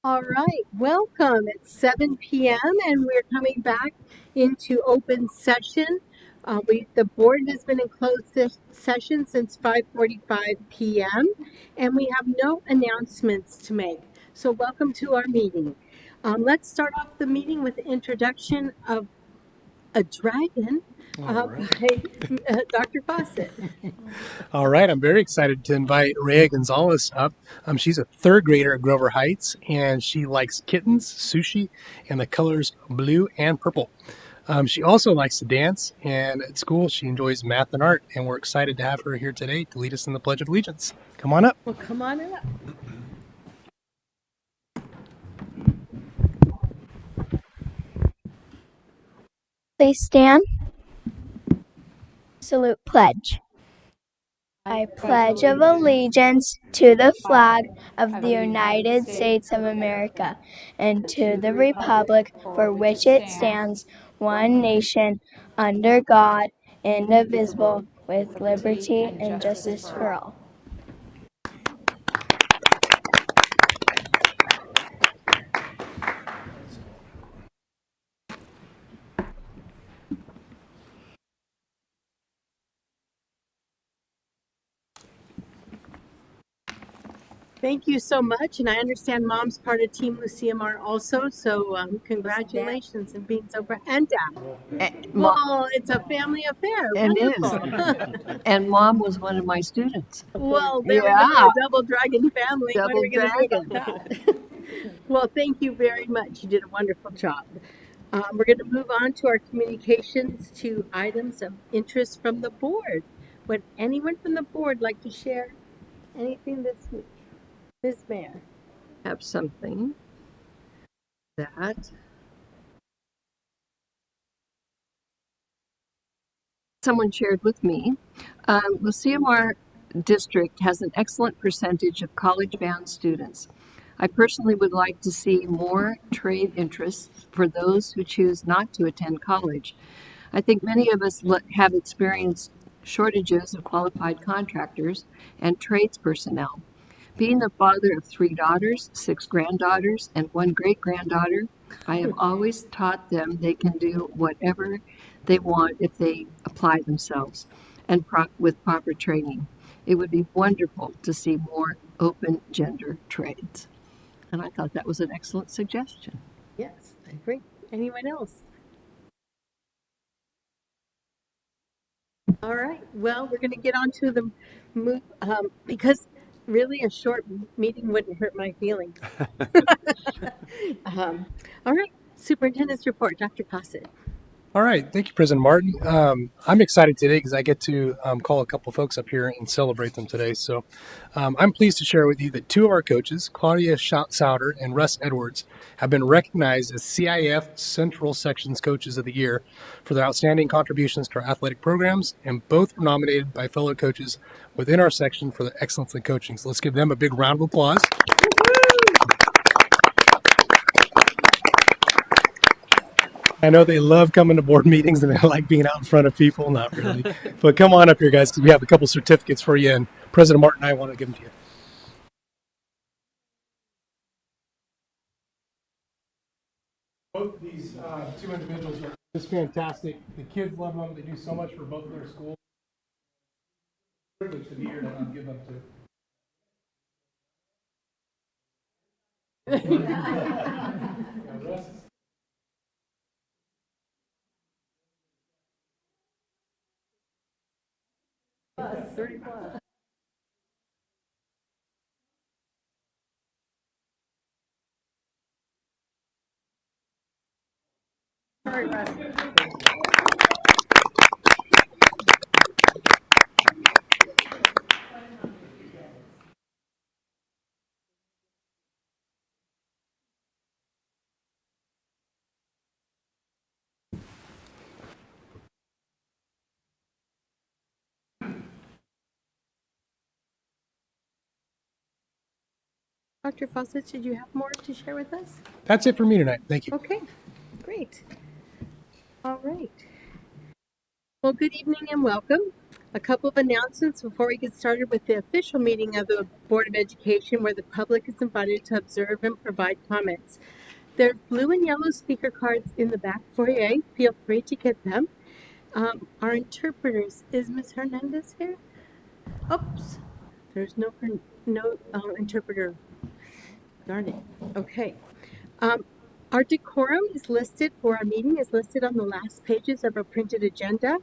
All right, welcome. It's 7 p.m. and we're coming back into open session. The board has been in session since 5:45 p.m. and we have no announcements to make. So welcome to our meeting. Let's start off the meeting with the introduction of a dragon by Dr. Fawcett. All right, I'm very excited to invite Rhea Gonzalez up. She's a third grader at Grover Heights, and she likes kittens, sushi, and the colors blue and purple. She also likes to dance, and at school she enjoys math and art, and we're excited to have her here today to lead us in the Pledge of Allegiance. Come on up. Well, come on up. Please stand. Salute pledge. I pledge of allegiance to the flag of the United States of America and to the republic for which it stands, one nation, under God, indivisible, with liberty and justice for all. Thank you so much, and I understand Mom's part of Team LuciaMar also. So congratulations and being so proud. And Dad. Well, it's a family affair. It Wonderful. is. And Mom was one of my students. Well, there we go, Yeah. a double dragon family. What are Double we going to do dragon. about that? Well, thank you very much. You did a wonderful job. We're going to move on to our communications to items of interest from the board. Would anyone from the board like to share anything this week? Ms. Mayor. Have something that someone shared with me. Lucia District has an excellent percentage of college-bound students. I personally would like to see more trade interests for those who choose not to attend college. I think many of us have experienced shortages of qualified contractors and trades personnel. Being the father of 3 daughters, 6 granddaughters, and 1 great granddaughter, I have always taught them they can do whatever they want if they apply themselves and with proper training. It would be wonderful to see more open gender trades. And I thought that was an excellent suggestion. Yes, I agree. Anyone else? All right. Well, we're going to get on to the move because really a short meeting wouldn't hurt my feelings. All right. Superintendent's report, Dr. Fawcett. All right, thank you, President Martin. I'm excited today because I get to call a couple folks up here and celebrate them today. So I'm pleased to share with you that 2 of our coaches, Claudia Sauter and Russ Edwards, have been recognized as CIF Central Sections Coaches of the Year for their outstanding contributions to our athletic programs, and both were nominated by fellow coaches within our section for their excellence in coaching. So let's give them a big round of applause. I know they love coming to board meetings and they like being out in front of people. Not really. But come on up here, guys, because we have a couple certificates for you, and President Martin and I want to give them to you. Both of these 2 individuals are just fantastic. The kids love them. They do so much for both of their schools. Privilege to be here to give them to. Russ is 30 plus. Sorry, Russ. Dr. Fawcett, did you have more to share with us? That's it for me tonight. Thank you. Okay, great. All right. Well, good evening and welcome. A couple of announcements before we get started with the official meeting of the Board of Education, where the public is invited to observe and provide comments. There's blue and yellow speaker cards in the back foyer. Feel free to get them. Our interpreters, is Ms. Hernandez here? Oops, there's no interpreter. Darn it. Okay. Our decorum is listed for our meeting is listed on the last pages of our printed agenda,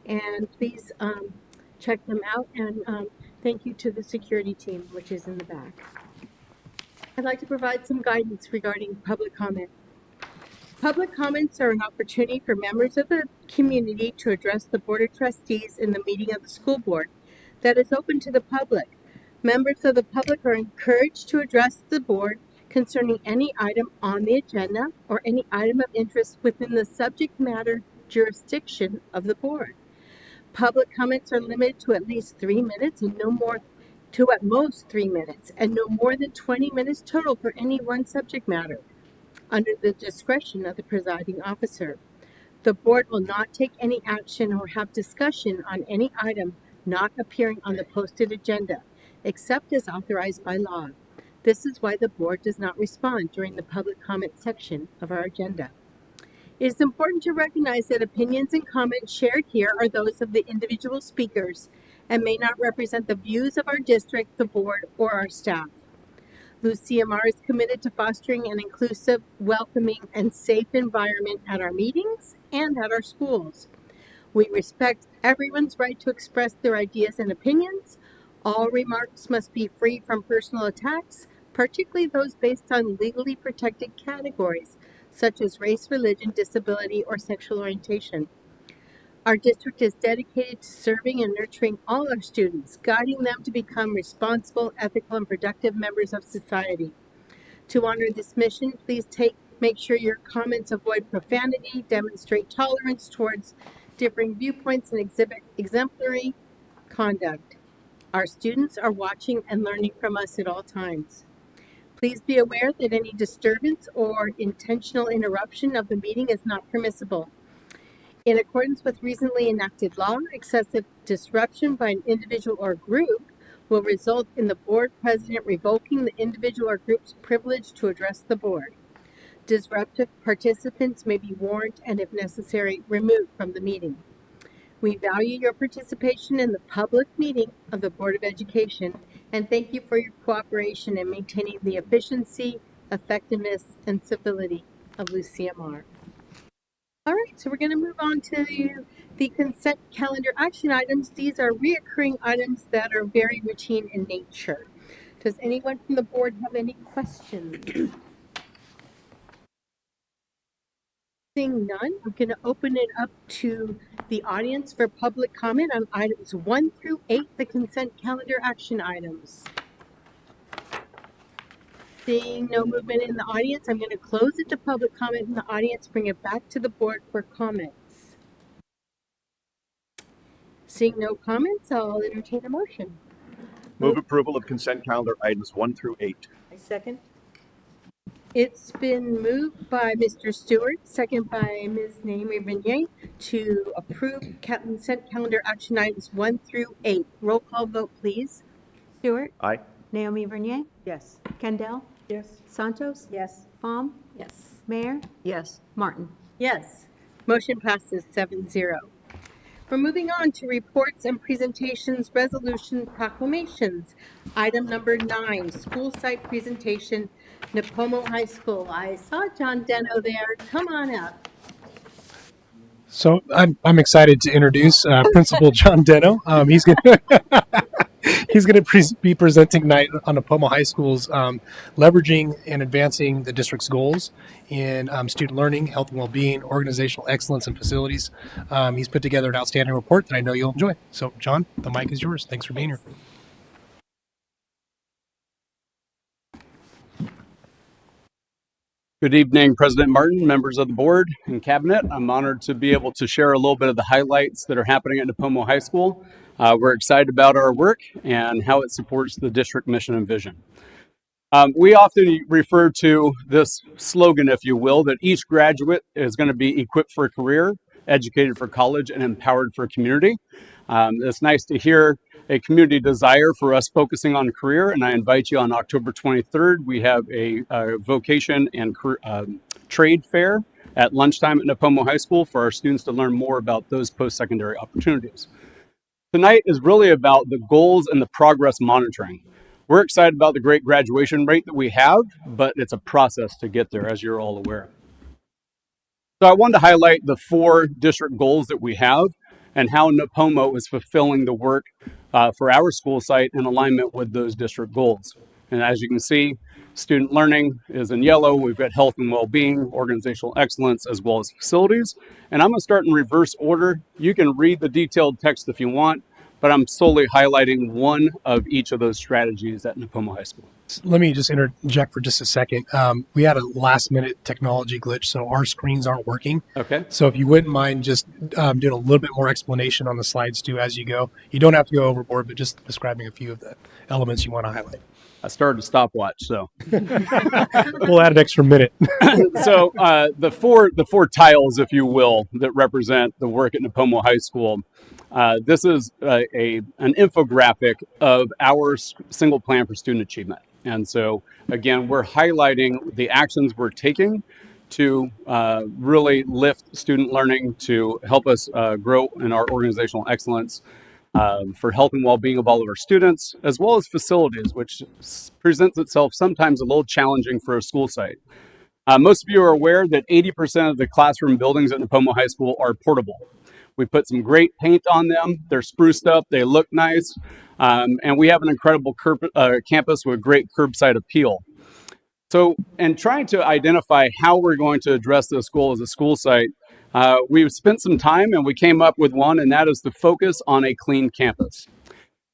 and please check them out. And thank you to the security team, which is in the back. I'd like to provide some guidance regarding public comment. Public comments are an opportunity for members of the community to address the Board of Trustees in the meeting of the school board that is open to the public. Members of the public are encouraged to address the board concerning any item on the agenda or any item of interest within the subject matter jurisdiction of the board. Public comments are limited to at least 3 minutes and no more to at most 3 minutes and no more than 20 minutes total for any one subject matter under the discretion of the presiding officer. The board will not take any action or have discussion on any item not appearing on the posted agenda, except as authorized by law. This is why the board does not respond during the public comment section of our agenda. It is important to recognize that opinions and comments shared here are those of the individual speakers and may not represent the views of our district, the board, or our staff. LUCMR is committed to fostering an inclusive, welcoming, and safe environment at our meetings and at our schools. We respect everyone's right to express their ideas and opinions. All remarks must be free from personal attacks, particularly those based on legally protected categories, such as race, religion, disability, or sexual orientation. Our district is dedicated to serving and nurturing all our students, guiding them to become responsible, ethical, and productive members of society. To honor this mission, please make sure your comments avoid profanity, demonstrate tolerance towards differing viewpoints, and exhibit exemplary conduct. Our students are watching and learning from us at all times. Please be aware that any disturbance or intentional interruption of the meeting is not permissible. In accordance with recently enacted law, excessive disruption by an individual or group will result in the board president revoking the individual or group's privilege to address the board. Disruptive participants may be warned and, if necessary, removed from the meeting. We value your participation in the public meeting of the Board of Education and thank you for your cooperation in maintaining the efficiency, effectiveness, and civility of LUCMR. All right, so we're going to move on to the consent calendar action items. These are reoccurring items that are very routine in nature. Does anyone from the board have any questions? Seeing none, I'm going to open it up to the audience for public comment on items 1 through 8, the consent calendar action items. Seeing no movement in the audience, I'm going to close it to public comment in the audience, bring it back to the board for comments. Seeing no comments, I'll entertain a motion. Move approval of consent calendar items 1 through 8. I second. It's been moved by Mr. Stewart, second by Ms. Naomi Renier, to approve consent calendar action items 1 through 8. Roll call vote, please. Stewart, Aye. Naomi Vernier, Yes. Kendall, Yes. Santos, Yes. Baum, Yes. Mayor, Yes. Martin. Yes. Motion passes 7-0. We're moving on to reports and presentations, resolution proclamations. Item number 9, school site presentation, Nipomo High School. I saw John Deno there. Come on up. So I'm excited to introduce Principal John Deno. He's going to be presenting tonight on Nipomo High School's leveraging and advancing the district's goals in student learning, health and well-being, organizational excellence, and facilities. He's put together an outstanding report that I know you'll enjoy. So, John, the mic is yours. Thanks for being here. Good evening, President Martin, members of the board and cabinet. I'm honored to be able to share a little bit of the highlights that are happening at Nipomo High School. We're excited about our work and how it supports the district mission and vision. We often refer to this slogan, if you will, that each graduate is going to be equipped for a career, educated for college, and empowered for community. It's nice to hear a community desire for us focusing on career, and I invite you on October 23rd. We have a vocation and trade fair at lunchtime at Nipomo High School for our students to learn more about those post-secondary opportunities. Tonight is really about the goals and the progress monitoring. We're excited about the great graduation rate that we have, but it's a process to get there, as you're all aware. So I wanted to highlight the 4 district goals that we have and how Nipomo is fulfilling the work for our school site in alignment with those district goals. And as you can see, student learning is in yellow. We've got health and well-being, organizational excellence, as well as facilities. And I'm going to start in reverse order. You can read the detailed text if you want, but I'm solely highlighting one of each of those strategies at Nipomo High School. Let me just interject for just a second. We had a last minute technology glitch, so our screens aren't working. Okay. So if you wouldn't mind just doing a little bit more explanation on the slides too as you go. You don't have to go overboard, but just describing a few of the elements you want to highlight. I started a stopwatch, so. We'll add an extra minute. So the four tiles, if you will, that represent the work at Nipomo High School. This is an infographic of our single plan for student achievement. And so, again, we're highlighting the actions we're taking to really lift student learning, to help us grow in our organizational excellence, for health and well-being of all of our students, as well as facilities, which presents itself sometimes a little challenging for a school site. Most of you are aware that 80% of the classroom buildings at Nipomo High School are portable. We put some great paint on them. They're spruced up. They look nice. And we have an incredible campus with great curbside appeal. So in trying to identify how we're going to address this goal as a school site, we've spent some time and we came up with one, and that is to focus on a clean campus.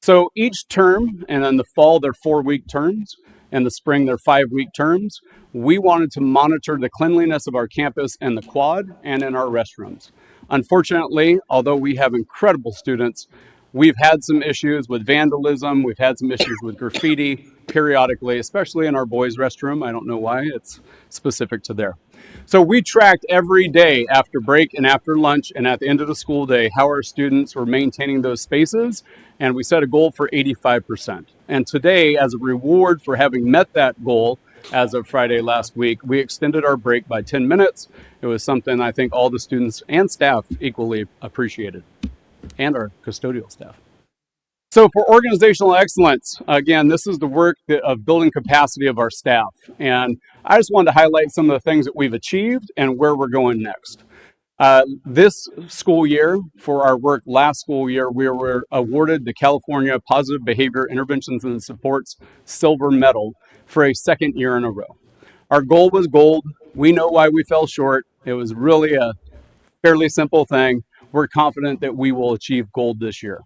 So each term, and in the fall, they're 4-week terms. In the spring, they're 5-week terms. We wanted to monitor the cleanliness of our campus in the quad and in our restrooms. Unfortunately, although we have incredible students, we've had some issues with vandalism. We've had some issues with graffiti periodically, especially in our boys' restroom. I don't know why, it's specific to there. So we tracked every day after break and after lunch and at the end of the school day how our students were maintaining those spaces, and we set a goal for 85%. And today, as a reward for having met that goal, as of Friday last week, we extended our break by 10 minutes. It was something I think all the students and staff equally appreciated, and our custodial staff. So for organizational excellence, again, this is the work of building capacity of our staff. And I just wanted to highlight some of the things that we've achieved and where we're going next. This school year, for our work last school year, we were awarded the California Positive Behavior Interventions and Supports Silver Medal for a 2nd year in a row. Our goal was gold. We know why we fell short. It was really a fairly simple thing. We're confident that we will achieve gold this year.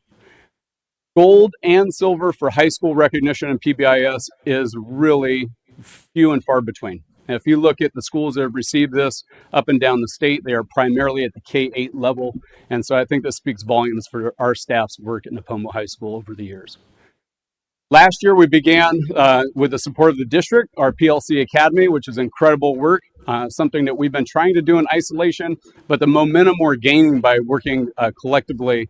Gold and silver for high school recognition and PBIS is really few and far between. And if you look at the schools that have received this up and down the state, they are primarily at the K-8 level. And so I think this speaks volumes for our staff's work at Nipomo High School over the years. Last year, we began with the support of the district, our PLC Academy, which is incredible work, something that we've been trying to do in isolation, but the momentum we're gaining by working collectively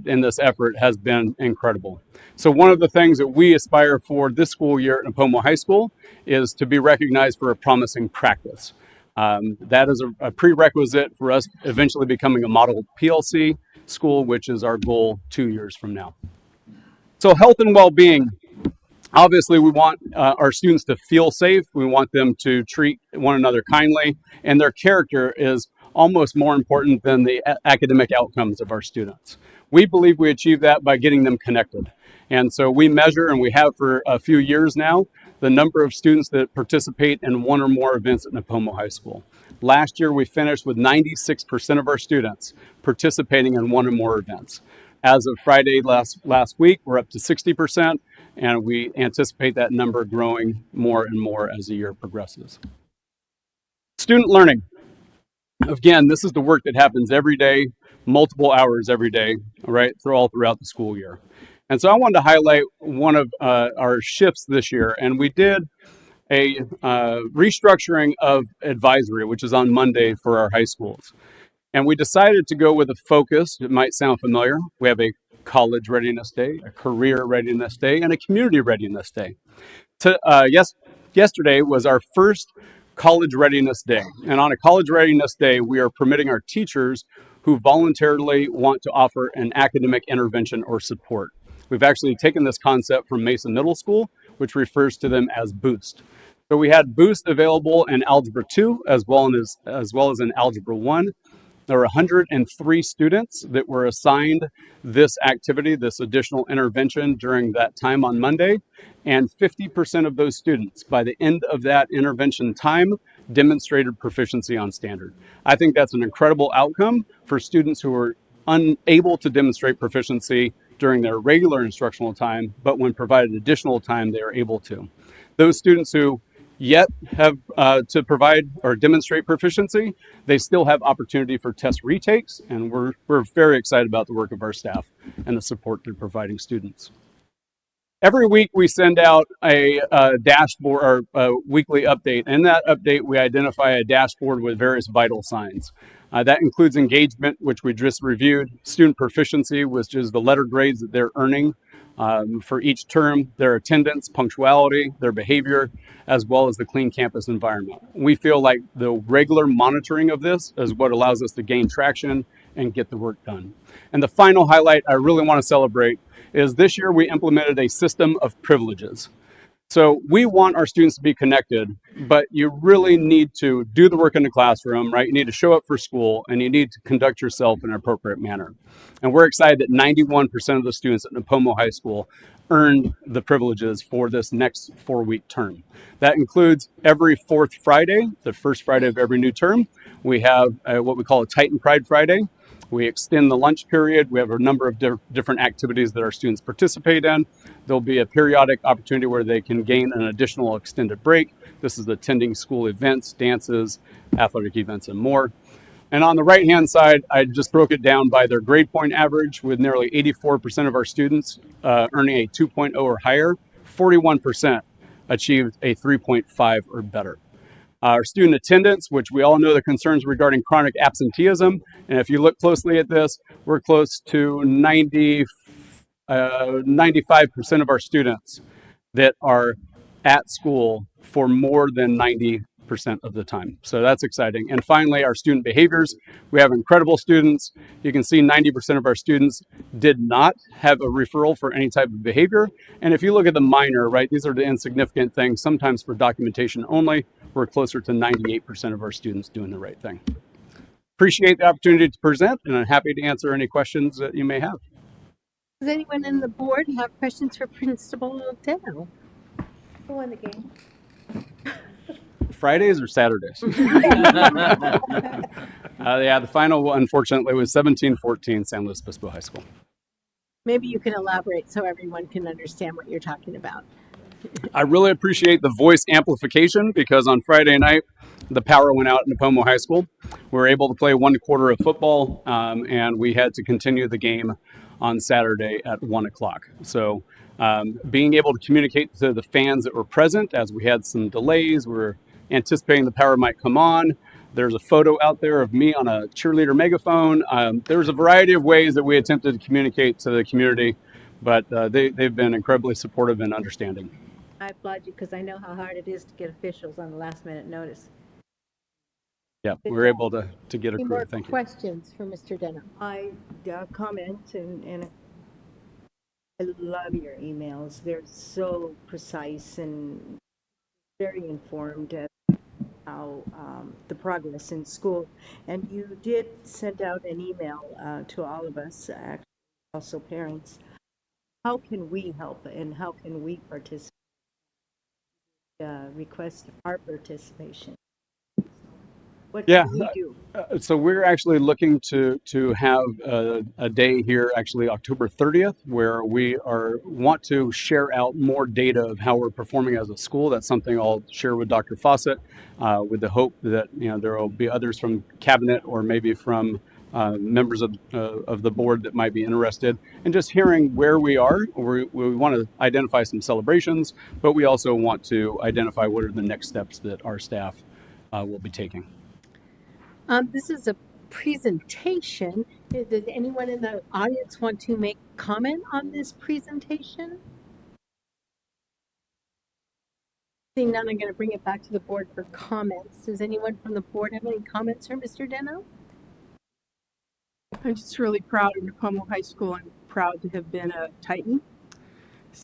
in this effort has been incredible. So one of the things that we aspire for this school year at Nipomo High School is to be recognized for a promising practice. That is a prerequisite for us eventually becoming a model PLC school, which is our goal 2 years from now. So health and well-being. Obviously, we want our students to feel safe. We want them to treat one another kindly, and their character is almost more important than the academic outcomes of our students. We believe we achieve that by getting them connected. And so we measure, and we have for a few years now, the number of students that participate in one or more events at Nipomo High School. Last year, we finished with 96% of our students participating in one or more events. As of Friday last week, we're up to 60%, and we anticipate that number growing more and more as the year progresses. Student learning. Again, this is the work that happens every day, multiple hours every day, all right, all throughout the school year. And so I wanted to highlight one of our shifts this year, and we did a restructuring of advisory, which is on Monday for our high schools. And we decided to go with a focus. It might sound familiar. We have a college readiness day, a career readiness day, and a community readiness day. Yesterday was our first college readiness day. And on a college readiness day, we are permitting our teachers who voluntarily want to offer an academic intervention or support. We've actually taken this concept from Mason Middle School, which refers to them as Boost. So we had Boost available in Algebra 2 as well as in Algebra 1. There were 103 students that were assigned this activity, this additional intervention during that time on Monday, and 50% of those students, by the end of that intervention time, demonstrated proficiency on standard. I think that's an incredible outcome for students who are unable to demonstrate proficiency during their regular instructional time, but when provided additional time, they are able to. Those students who yet have to provide or demonstrate proficiency, they still have opportunity for test retakes, and we're very excited about the work of our staff and the support they're providing students. Every week we send out a dashboard or a weekly update. In that update, we identify a dashboard with various vital signs. That includes engagement, which we just reviewed, student proficiency, which is the letter grades that they're earning for each term, their attendance, punctuality, their behavior, as well as the clean campus environment. We feel like the regular monitoring of this is what allows us to gain traction and get the work done. And the final highlight I really want to celebrate is this year we implemented a system of privileges. So we want our students to be connected, but you really need to do the work in the classroom, right? You need to show up for school, and you need to conduct yourself in an appropriate manner. And we're excited that 91% of the students at Nipomo High School earned the privileges for this next 4-week term. That includes every fourth Friday, the first Friday of every new term, we have what we call a Titan Pride Friday. We extend the lunch period. We have a number of different activities that our students participate in. There'll be a periodic opportunity where they can gain an additional extended break. This is attending school events, dances, athletic events, and more. And on the right-hand side, I just broke it down by their grade point average, with nearly 84% of our students earning a 2.0 or higher. 41% achieved a 3.5 or better. Our student attendance, which we all know the concerns regarding chronic absenteeism. And if you look closely at this, we're close to 95% of our students that are at school for more than 90% of the time. So that's exciting. And finally, our student behaviors. We have incredible students. You can see 90% of our students did not have a referral for any type of behavior. And if you look at the minor, right, these are the insignificant things, sometimes for documentation only, we're closer to 98% of our students doing the right thing. Appreciate the opportunity to present, and I'm happy to answer any questions that you may have. Does anyone on the board have questions for Principal Deno? Who won the game? Fridays or Saturdays? Yeah, the final, unfortunately, was 17-14 San Luis Obispo High School. Maybe you can elaborate so everyone can understand what you're talking about. I really appreciate the voice amplification, because on Friday night, the power went out in Nipomo High School. We were able to play 1 quarter of football, and we had to continue the game on Saturday at 1 o'clock. So being able to communicate to the fans that were present, as we had some delays, we were anticipating the power might come on. There's a photo out there of me on a cheerleader megaphone. There's a variety of ways that we attempted to communicate to the community, but they've been incredibly supportive and understanding. I applaud you because I know how hard it is to get officials on the last minute notice. Yeah, we were able to get a Any crew. more Thank you. questions for Mr. Deno? I comment and I love your emails. They're so precise and very informed at how the progress in school. And you did send out an email to all of us, actually, also parents. How can we help and how can we participate? Request our participation. What can we do? So we're actually looking to have a day here, actually October 30th, where we want to share out more data of how we're performing as a school. That's something I'll share with Dr. Fawcett, with the hope that there will be others from cabinet or maybe from members of the board that might be interested, and just hearing where we are. We want to identify some celebrations, but we also want to identify what are the next steps that our staff will be taking. This is a presentation. Does anyone in the audience want to make comment on this presentation? Seeing none, I'm going to bring it back to the board for comments. Does anyone from the board have any comments for Mr. Deno? I'm just really proud of Napomo High School. I'm proud to have been a Titan.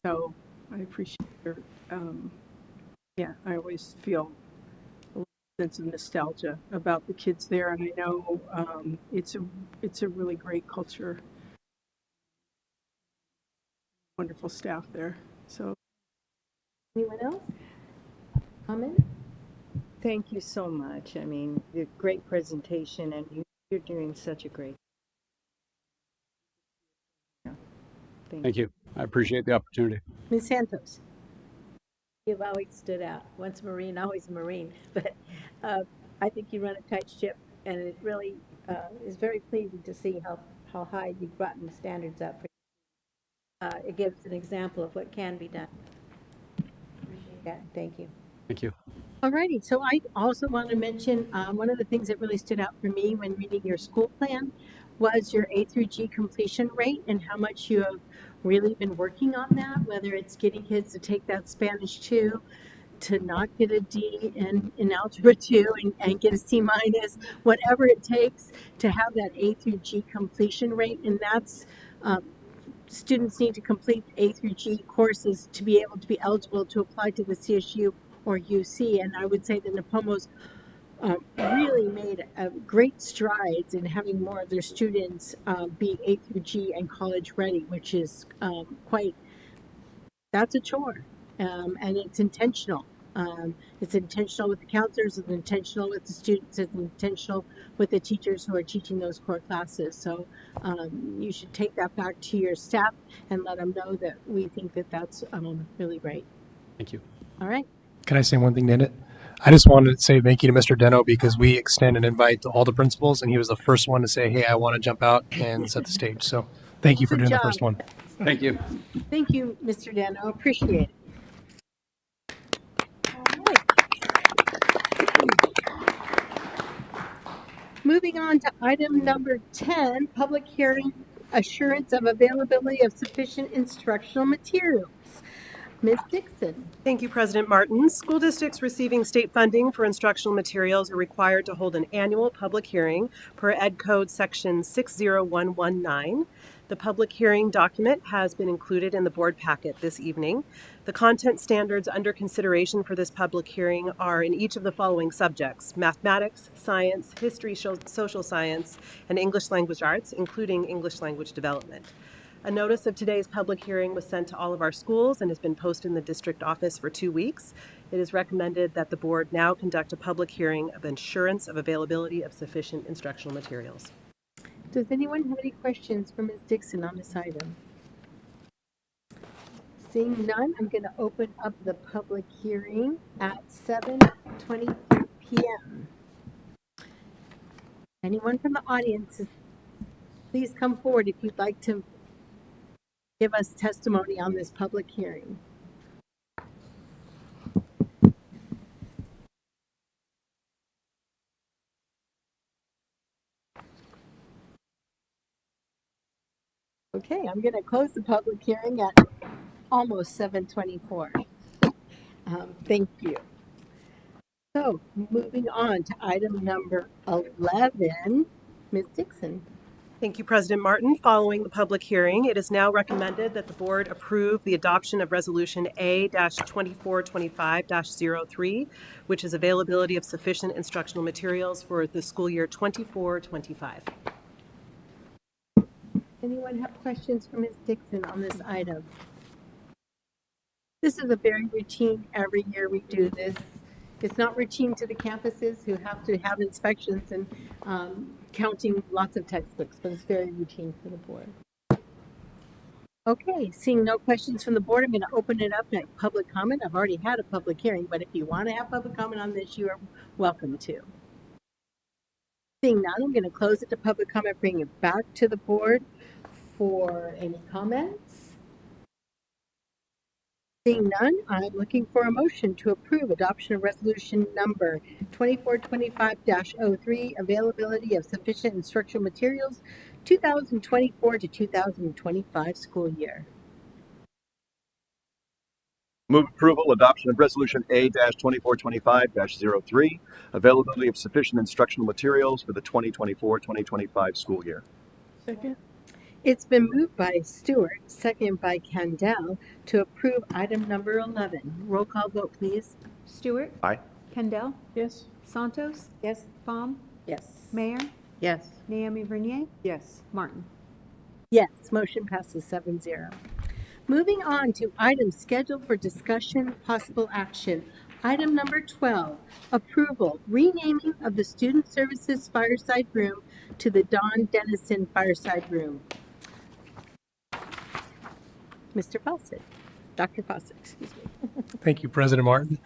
So I appreciate your, I always feel a sense of nostalgia about the kids there. And I know it's a really great culture. Wonderful staff there. So Anyone else? Comment? Thank you so much. I mean, the great presentation, and you're doing such a great. Thank you. I appreciate the opportunity. Ms. Santos? You've always stood out. Once a Marine, always a Marine. But I think you run a tight ship, and it really is very pleasing to see how high you've brought the standards up. It gives an example of what can be done. Appreciate that. Thank you. Thank you. Alrighty, so I also want to mention one of the things that really stood out for me when reading your school plan was your A through G completion rate and how much you have really been working on that, whether it's getting kids to take that Spanish 2, to not get a D in Algebra 2 and get a C minus, whatever it takes to have that A through G completion rate. And that's, students need to complete A through G courses to be able to be eligible to apply to the CSU or UC. And I would say that Napomo's really made great strides in having more of their students be A through G and college ready, which is that's a chore. And it's intentional. It's intentional with the counselors, it's intentional with the students, it's intentional with the teachers who are teaching those core classes. So you should take that back to your staff and let them know that we think that that's really great. Thank you. All right. Can I say one thing, Nannette? I just wanted to say thank you to Mr. Deno because we extend an invite to all the principals, and he was the first one to say, hey, I want to jump out and set the stage. So thank you for Good doing job. the first one. Thank you. Thank you, Mr. Dano. Appreciate it. Moving on to item number 10, public hearing, assurance of availability of sufficient instructional materials. Ms. Dixon. Thank you, President Martin. School districts receiving state funding for instructional materials are required to hold an annual public hearing per Ed Code Section 60119. The public hearing document has been included in the board packet this evening. The content standards under consideration for this public hearing are in each of the following subjects: mathematics, science, history, social science, and English language arts, including English language development. A notice of today's public hearing was sent to all of our schools and has been posted in the district office for 2 weeks. It is recommended that the board now conduct a public hearing of assurance of availability of sufficient instructional materials. Does anyone have any questions for Ms. Dixon on this item? Seeing none, I'm going to open up the public hearing at 7:23 p.m. Anyone from the audience, please come forward if you'd like to give us testimony on this public hearing. Okay, I'm going to close the public hearing at almost 7:24. Thank you. So, moving on to item number 11, Ms. Dixon. Thank you, President Martin. Following the public hearing, it is now recommended that the board approve the adoption of Resolution A-2425-03, which is availability of sufficient instructional materials for the school year 24-25. Anyone have questions for Ms. Dixon on this item? This is a very routine, every year we do this. It's not routine to the campuses who have to have inspections and counting lots of textbooks, but it's very routine for the board. Okay, seeing no questions from the board, I'm going to open it up to public comment. I've already had a public hearing, but if you want to have public comment on this, you are welcome to. Seeing none, I'm going to close it to public comment, bring it back to the board for any comments. Seeing none, I'm looking for a motion to approve adoption of resolution number 2425-03, availability of sufficient instructional materials, 2024 to 2025 school year. Move approval, adoption of Resolution A-2425-03, availability of sufficient instructional materials for the 2024-2025 school year. Second? It's been moved by Stewart, second by Kendall, to approve item number 11. Roll call vote, please. Stewart? Aye. Kendall? Yes. Santos? Yes. Baum? Yes. Mayor? Yes. Naomi Vernier? Yes. Martin? Yes, motion passes 7-0. Moving on to items scheduled for discussion, possible action. Item number 12, approval, renaming of the Student Services Fireside Room to the Don Dennison Fireside Room. Mr. Fawcett, Dr. Fawcett, excuse me. Thank you, President Martin.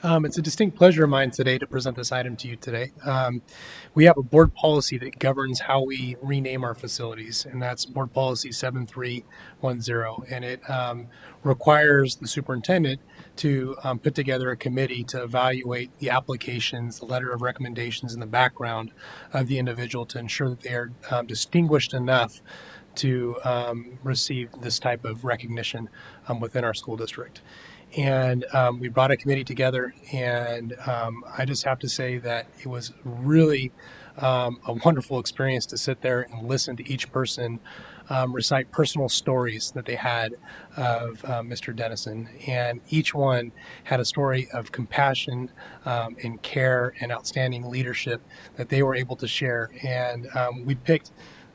It's a distinct pleasure of mine today to present this item to you today. We have a board policy that governs how we rename our facilities, and that's Board Policy 7310, and it requires the superintendent to put together a committee to evaluate the applications, the letter of recommendations, and the background of the individual to ensure that they are distinguished enough to receive this type of recognition within our school district. And we brought a committee together, and I just have to say that it was really a wonderful experience to sit there and listen to each person recite personal stories that they had of Mr. Dennison. And each one had a story of compassion and care and outstanding leadership that they were able to share. And we picked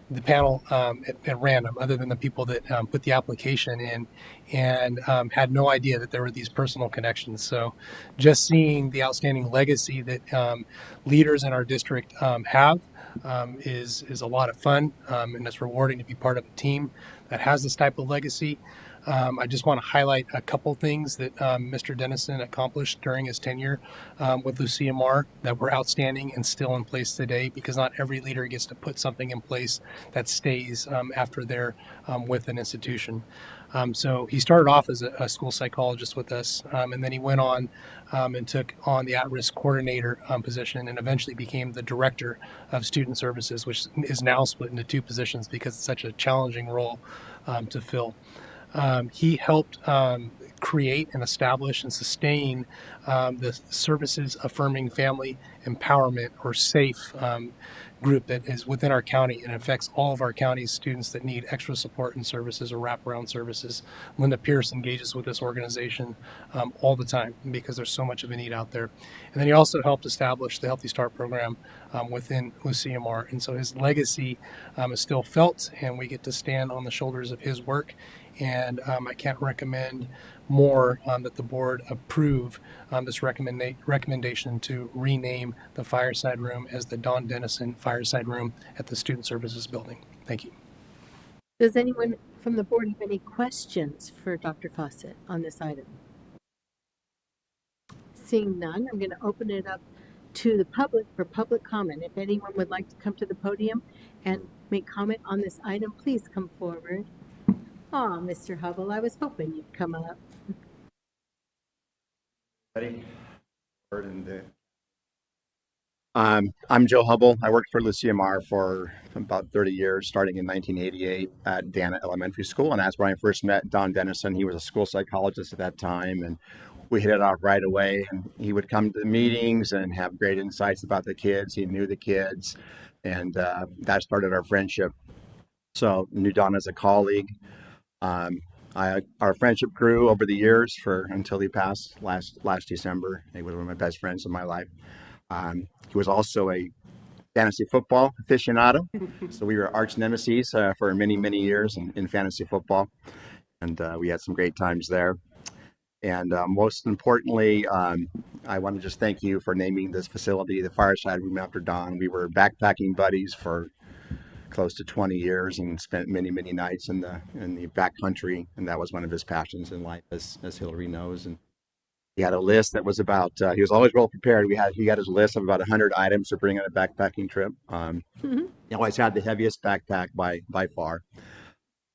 the panel at random, other than the people that put the application in, and had no idea that there were these personal connections. So just seeing the outstanding legacy that leaders in our district have is a lot of fun, and it's rewarding to be part of a team that has this type of legacy. I just want to highlight a couple things that Mr. Dennison accomplished during his tenure with Lucia Marr that were outstanding and still in place today, because not every leader gets to put something in place that stays after they're with an institution. So he started off as a school psychologist with us, and then he went on and took on the at-risk coordinator position, and eventually became the director of student services, which is now split into two positions because it's such a challenging role to fill. He helped create and establish and sustain the Services Affirming Family Empowerment, or SAFE, group that is within our county and affects all of our county's students that need extra support and services or wraparound services. Linda Pierce engages with this organization all the time because there's so much of a need out there. And then he also helped establish the Healthy Start program within Lucia Marr. And so his legacy is still felt, and we get to stand on the shoulders of his work. And I can't recommend more that the board approve this recommendation to rename the Fireside Room as the Don Dennison Fireside Room at the Student Services Building. Thank you. Does anyone from the board have any questions for Dr. Fawcett on this item? Seeing none, I'm going to open it up to the public for public comment. If anyone would like to come to the podium and make comment on this item, please come forward. Oh, Mr. Hubble, I was hoping you'd come up. I'm Joe Hubble. I worked for Lucia Marr for about 30 years, starting in 1988 at Dana Elementary School. And that's where I first met Don Dennison. He was a school psychologist at that time, and we hit it off right away. And he would come to the meetings and have great insights about the kids. He knew the kids, and that started our friendship. So I knew Don as a colleague. Our friendship grew over the years until he passed last December. He was one of my best friends in my life. He was also a fantasy football aficionado, so we were arch nemesis for many, many years in fantasy football, and we had some great times there. And most importantly, I want to just thank you for naming this facility the Fireside Room after Don. We were backpacking buddies for close to 20 years and spent many, many nights in the backcountry, and that was one of his passions in life, as Hillary knows. And he had a list that was about, he was always well prepared. He had his list of about 100 items to bring on a backpacking trip. He always had the heaviest backpack by far.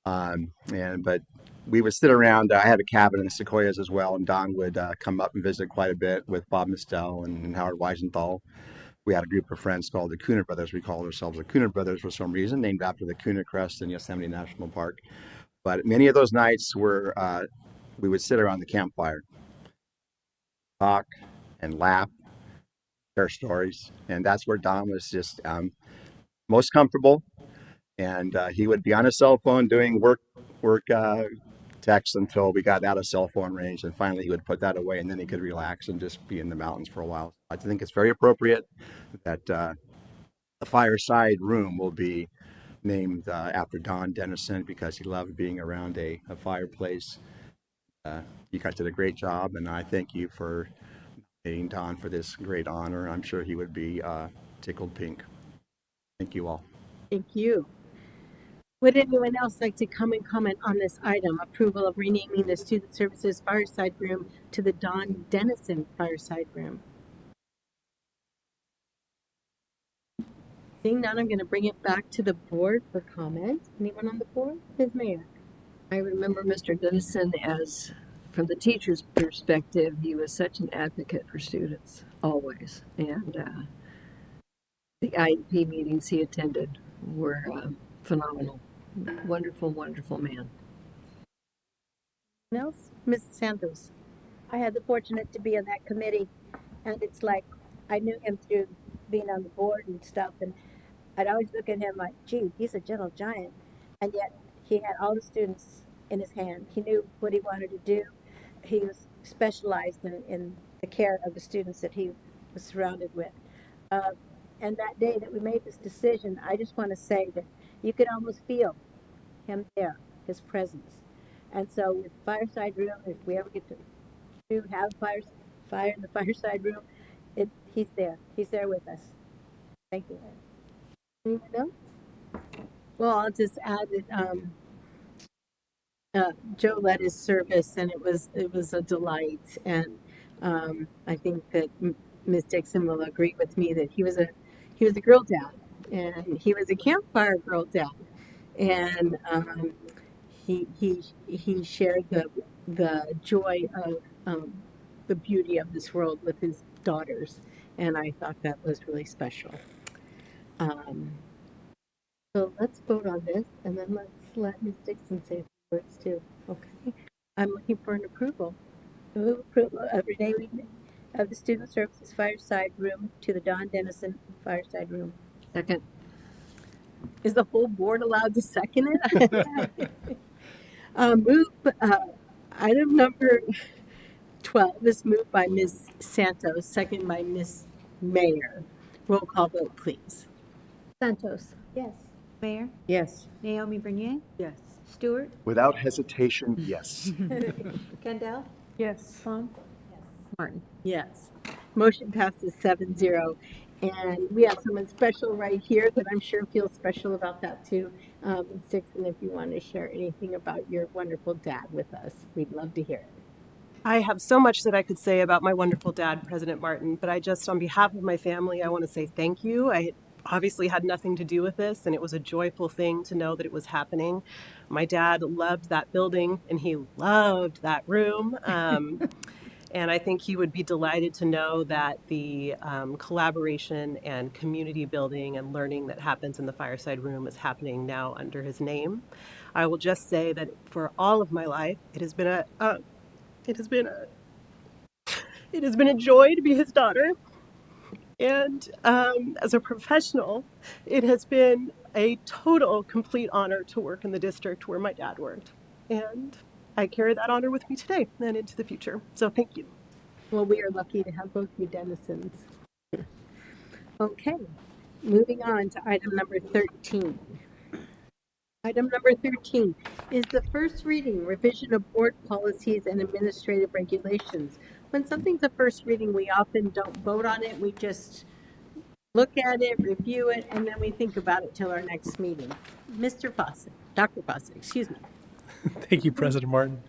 But we would sit around. I had a cabin in the Sequoias as well, and Don would come up and visit quite a bit with Bob Mistel and Howard Weisenthal. We had a group of friends called the Cooner Brothers. We called ourselves the Cooner Brothers for some reason, named after the Cooner Crest in Yosemite National Park. But many of those nights were we would sit around the campfire, talk and laugh, share stories, and that's where Don was just most comfortable. And he would be on his cell phone doing work texts until we got out of cell phone range, and finally he would put that away, and then he could relax and just be in the mountains for a while. I think it's very appropriate that the fireside room will be named after Don Dennison, because he loved being around a fireplace. You guys did a great job, and I thank you for nominating Don for this great honor. I'm sure he would be tickled pink. Thank you all. Thank you. Would anyone else like to come and comment on this item, approval of renaming the Student Services Fireside Room to the Don Dennison Fireside Room? Seeing none, I'm going to bring it back to the board for comment. Anyone on the board? Ms. Mayer. I remember Mr. Dennison as, from the teacher's perspective, he was such an advocate for students, always. And the IEP meetings he attended were phenomenal. Wonderful, wonderful man. Anyone else? Ms. Santos. I had the fortunate to be on that committee, and it's like I knew him through being on the board and stuff, and I'd always look at him like, gee, he's a gentle giant, and yet he had all the students in his hand. He knew what he wanted to do. He was specialized in the care of the students that he was surrounded with. And that day that we made this decision, I just want to say that you could almost feel him there, his presence. And so with Fireside Room, if we ever get to have fire in the Fireside Room, he's there. He's there with us. Thank you. Anyone else? Well, I'll just add that Joe led his service, and it was a delight. And I think that Ms. Dixon will agree with me that he was a girl dad, and he was a campfire girl dad, and he shared the joy of the beauty of this world with his daughters, and I thought that was really special. So let's vote on this, and then let's let Ms. Dixon say a few words too. Okay, I'm looking for an approval. Move approval of renaming of the Student Services Fireside Room to the Don Dennison Fireside Room. Second. Is the whole board allowed to second it? Item number 12 is moved by Ms. Santos, second by Ms. Mayer. Roll call vote, please. Santos. Yes. Mayor. Yes. Naomi Bernier. Yes. Stewart. Without hesitation, yes. Kendall. Yes. Plum. Martin. Yes. Motion passes 7-0. And we have someone special right here that I'm sure feels special about that too. Ms. Dixon, if you want to share anything about your wonderful dad with us, we'd love to hear it. I have so much that I could say about my wonderful dad, President Martin, but I just, on behalf of my family, I want to say thank you. I obviously had nothing to do with this, and it was a joyful thing to know that it was happening. My dad loved that building, and he loved that room. And I think he would be delighted to know that the collaboration and community building and learning that happens in the Fireside Room is happening now under his name. I will just say that for all of my life, it has been a joy to be his daughter. And as a professional, it has been a total, complete honor to work in the district where my dad worked. And I carry that honor with me today and into the future. So thank you. Well, we are lucky to have both you Dennisons. Okay, moving on to item number 13. Item number 13 is the first reading, revision of board policies and administrative regulations. When something's a first reading, we often don't vote on it. We just look at it, review it, and then we think about it till our next meeting. Mr. Fawcett, Dr. Fawcett, excuse me. Thank you, President Martin.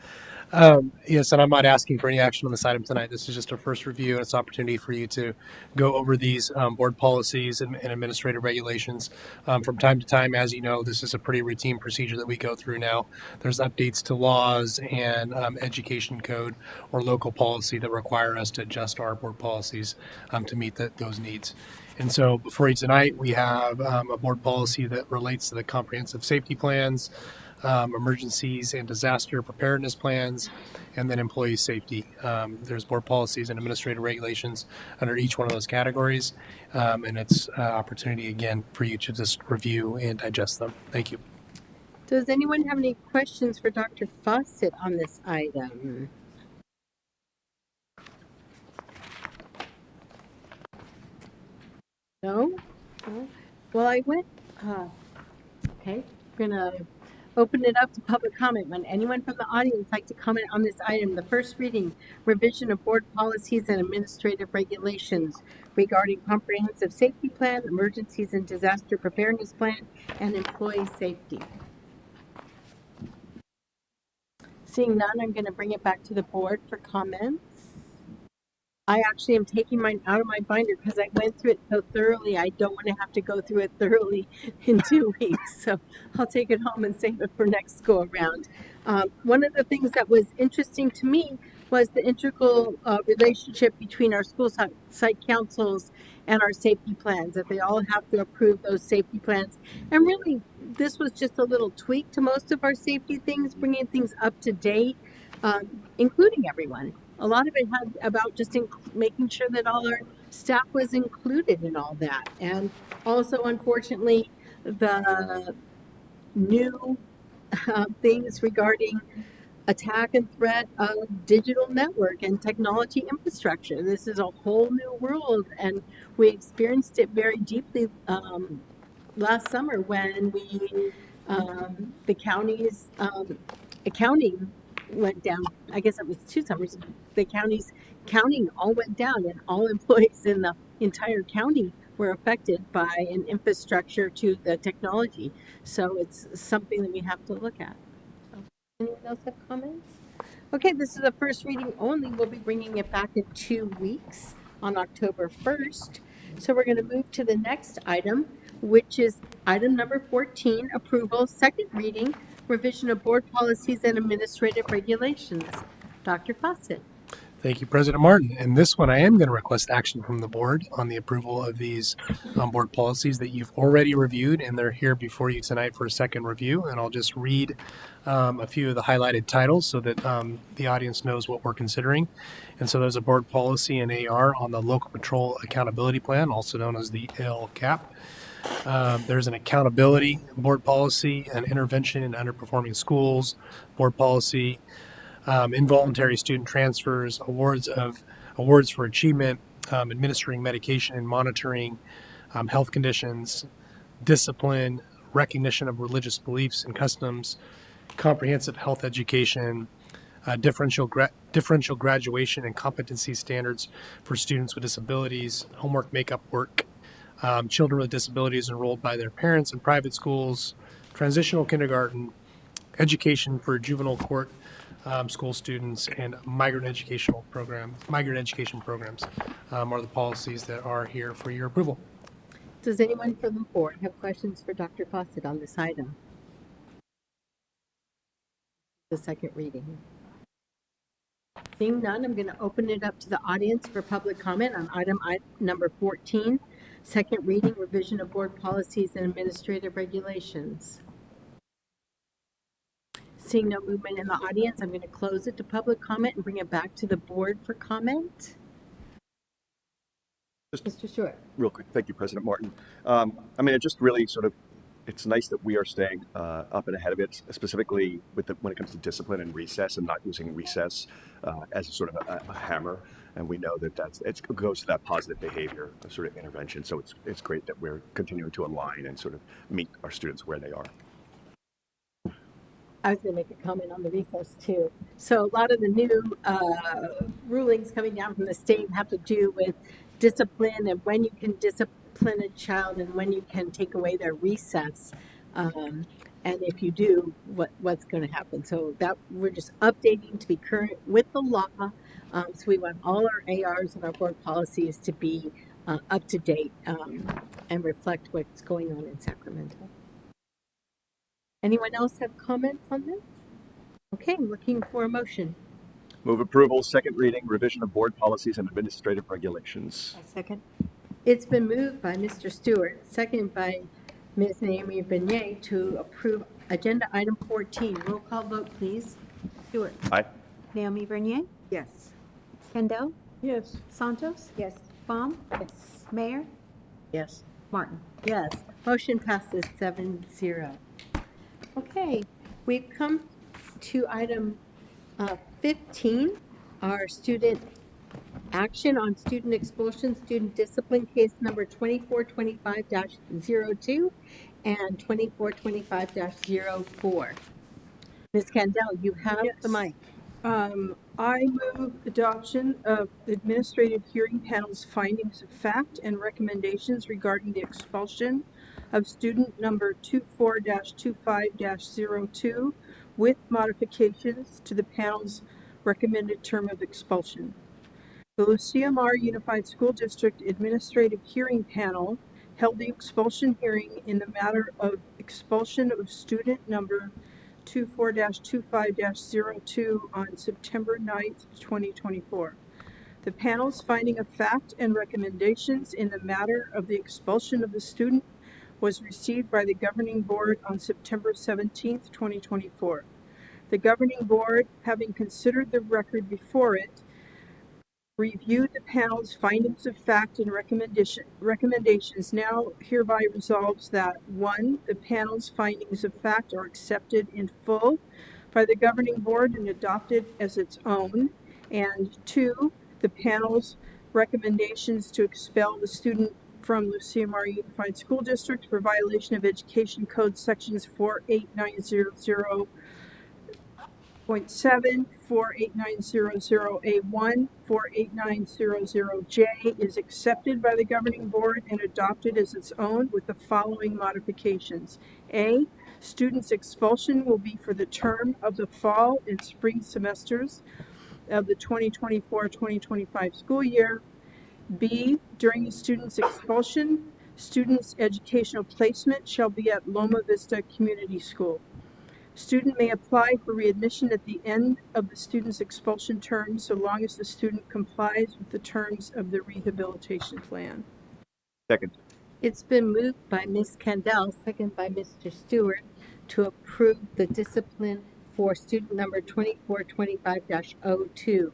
Yes, and I'm not asking for any action on this item tonight. This is just a first review, and it's an opportunity for you to go over these board policies and administrative regulations. From time to time, as you know, this is a pretty routine procedure that we go through now. There's updates to laws and education code or local policy that require us to adjust our board policies to meet those needs. And so before you tonight, we have a board policy that relates to the comprehensive safety plans, emergencies and disaster preparedness plans, and then employee safety. There's board policies and administrative regulations under each one of those categories, and it's an opportunity again for you to just review and digest them. Thank you. Does anyone have any questions for Dr. Fawcett on this item? No? No? Well, I went, okay, we're gonna open it up to public comment. When anyone from the audience like to comment on this item, the first reading, revision of board policies and administrative regulations regarding comprehensive safety plan, emergencies and disaster preparedness plan, and employee safety. Seeing none, I'm gonna bring it back to the board for comments. I actually am taking mine out of my binder because I went through it so thoroughly. I don't want to have to go through it thoroughly in 2 weeks. So I'll take it home and save it for next go around. One of the things that was interesting to me was the integral relationship between our school site councils and our safety plans, that they all have to approve those safety plans. And really, this was just a little tweak to most of our safety things, bringing things up to date, including everyone. A lot of it had about just making sure that all our staff was included in all that. And also, unfortunately, the new things regarding attack and threat of digital network and technology infrastructure. This is a whole new world, and we experienced it very deeply last summer when the county's accounting went down. I guess it was 2 summers. The county's counting all went down, and all employees in the entire county were affected by an infrastructure to the technology. So it's something that we have to look at. Anyone else have comments? Okay, this is a first reading only. We'll be bringing it back in 2 weeks on October 1st. So we're going to move to the next item, which is item number 14, approval, second reading, revision of board policies and administrative regulations. Dr. Fawcett. Thank you, President Martin. And this one, I am going to request action from the board on the approval of these board policies that you've already reviewed, and they're here before you tonight for a second review. And I'll just read a few of the highlighted titles so that the audience knows what we're considering. And so there's a board policy in AR on the Local Patrol Accountability Plan, also known as the LCAP. There's an accountability board policy, an intervention in underperforming schools board policy, involuntary student transfers, awards for achievement, administering medication and monitoring, health conditions, discipline, recognition of religious beliefs and customs, comprehensive health education, differential graduation and competency standards for students with disabilities, homework makeup work, children with disabilities enrolled by their parents in private schools, transitional kindergarten, education for juvenile court school students, and migrant education programs are the policies that are here for your approval. Does anyone from the board have questions for Dr. Fawcett on this item? The second reading. Seeing none, I'm going to open it up to the audience for public comment on item number 14, second reading, revision of board policies and administrative regulations. Seeing no movement in the audience, I'm going to close it to public comment and bring it back to the board for comment. Mr. Stewart. Real quick, thank you, President Martin. I mean, it just really sort of, it's nice that we are staying up and ahead of it, specifically when it comes to discipline and recess, and not using recess as a sort of a hammer. And we know that it goes to that positive behavior sort of intervention. So it's great that we're continuing to align and sort of meet our students where they are. I was going to make a comment on the recess too. So a lot of the new rulings coming down from the state have to do with discipline and when you can discipline a child and when you can take away their recess. And if you do, what's going to happen? So that we're just updating to be current with the law. So we want all our ARs and our board policies to be up to date and reflect what's going on in Sacramento. Anyone else have comments on this? Okay, I'm looking for a motion. Move approval, second reading, revision of board policies and administrative regulations. Second. It's been moved by Mr. Stewart, seconded by Ms. Naomi Bernier to approve agenda item 14. Roll call vote, please. Stewart. Aye. Naomi Bernier. Yes. Kendall. Yes. Santos. Yes. Baum. Yes. Mayor. Yes. Martin. Yes, motion passes 7-0. Okay, we've come to item 15, our student action on student expulsion, student discipline case number 2425-02 and 2425-04. Ms. Kendall, you have the mic. I move adoption of Administrative Hearing Panel's findings of fact and recommendations regarding the expulsion of student number 24-25-02 with modifications to the panel's recommended term of expulsion. The Lucia Mar Unified School District Administrative Hearing Panel held the expulsion hearing in the matter of expulsion of student number 24-25-02 on September 9th, 2024. The panel's finding of fact and recommendations in the matter of the expulsion of the student was received by the governing board on September 17th, 2024. The governing board, having considered the record before it, reviewed the panel's findings of fact and recommendations, now hereby resolves that 1, the panel's findings of fact are accepted in full by the governing board and adopted as its own, and 2, the panel's recommendations to expel the student from Lucia Mar Unified School District for violation of Education Code sections 48900.7, 48900A1, 48900J is accepted by the governing board and adopted as its own with the following modifications. A, students' expulsion will be for the term of the fall and spring semesters of the 2024-2025 school year. B, during the student's expulsion, students' educational placement shall be at Loma Vista Community School. Student may apply for readmission at the end of the student's expulsion term so long as the student complies with the terms of the rehabilitation plan. Second. It's been moved by Ms. Kendall, seconded by Mr. Stewart, to approve the discipline for student number 2425-02.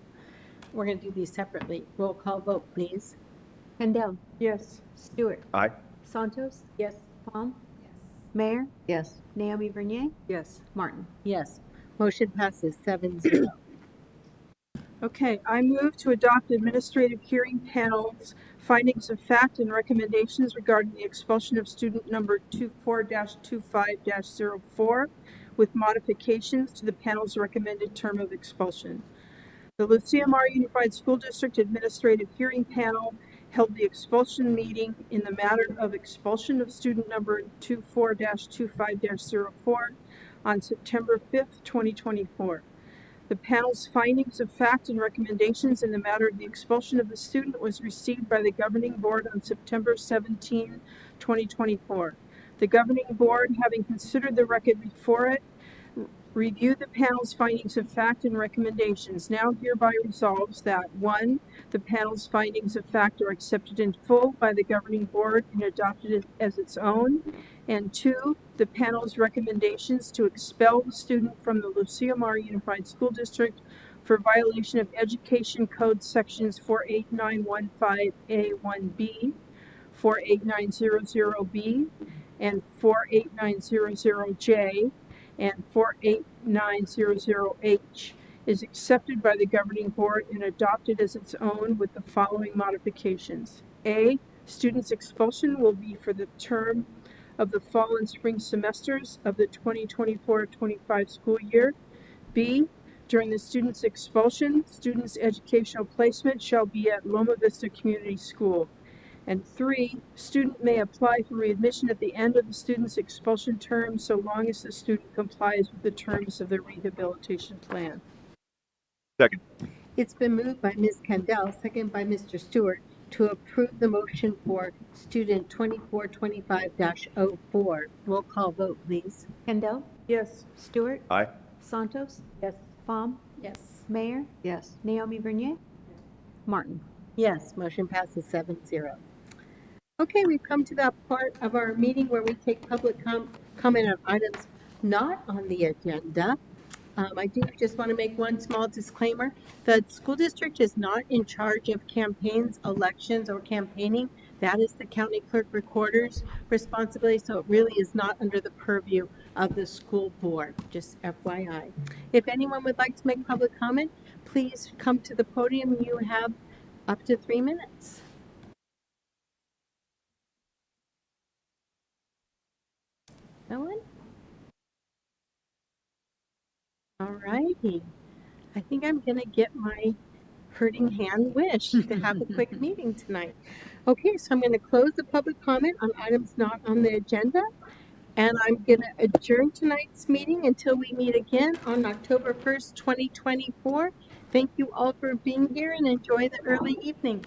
We're going to do these separately. Roll call vote, please. Kendall. Yes. Stewart. Aye. Santos. Yes. Baum. Mayor. Yes. Naomi Bernier. Yes. Martin. Yes, motion passes 7-0. Okay, I move to adopt Administrative Hearing Panel's findings of fact and recommendations regarding the expulsion of student number 24-25-04 with modifications to the panel's recommended term of expulsion. The Lucia Mar Unified School District Administrative Hearing Panel held the expulsion meeting in the matter of expulsion of student number 24-25-04 on September 5th, 2024. The panel's findings of fact and recommendations in the matter of the expulsion of the student was received by the governing board on September 17, 2024. The governing board, having considered the record before it, reviewed the panel's findings of fact and recommendations, now hereby resolves that 1, the panel's findings of fact are accepted in full by the governing board and adopted as its own, and 2, the panel's recommendations to expel the student from the Lucia Mar Unified School District for violation of Education Code sections 48915A1B, 48900B, and 48900J, and 48900H is accepted by the governing board and adopted as its own with the following modifications. A, students' expulsion will be for the term of the fall and spring semesters of the 2024-25 school year. B, during the student's expulsion, students' educational placement shall be at Loma Vista Community School. And 3, student may apply for readmission at the end of the student's expulsion term so long as the student complies with the terms of the rehabilitation plan. Second. It's been moved by Ms. Kendall, second by Mr. Stewart, to approve the motion for student 2425-04. Roll call vote, please. Kendall, Yes. Stewart, Aye. Santos, Yes. Pham, Yes. Mayor, Yes. Naomi Vernier, Martin. Yes, motion passes 7-0. Okay, we've come to that part of our meeting where we take public comment on items not on the agenda. I do just want to make one small disclaimer. The school district is not in charge of campaigns, elections, or campaigning. That is the county clerk recorder's responsibility, so it really is not under the purview of the school board, just FYI. If anyone would like to make public comment, please come to the podium. You have up to 3 minutes. No one? All righty. I think I'm going to get my hurting hand wish to have a quick meeting tonight. Okay, so I'm going to close the public comment on items not on the agenda, and I'm going to adjourn tonight's meeting until we meet again on October 1st, 2024. Thank you all for being here and enjoy the early evening.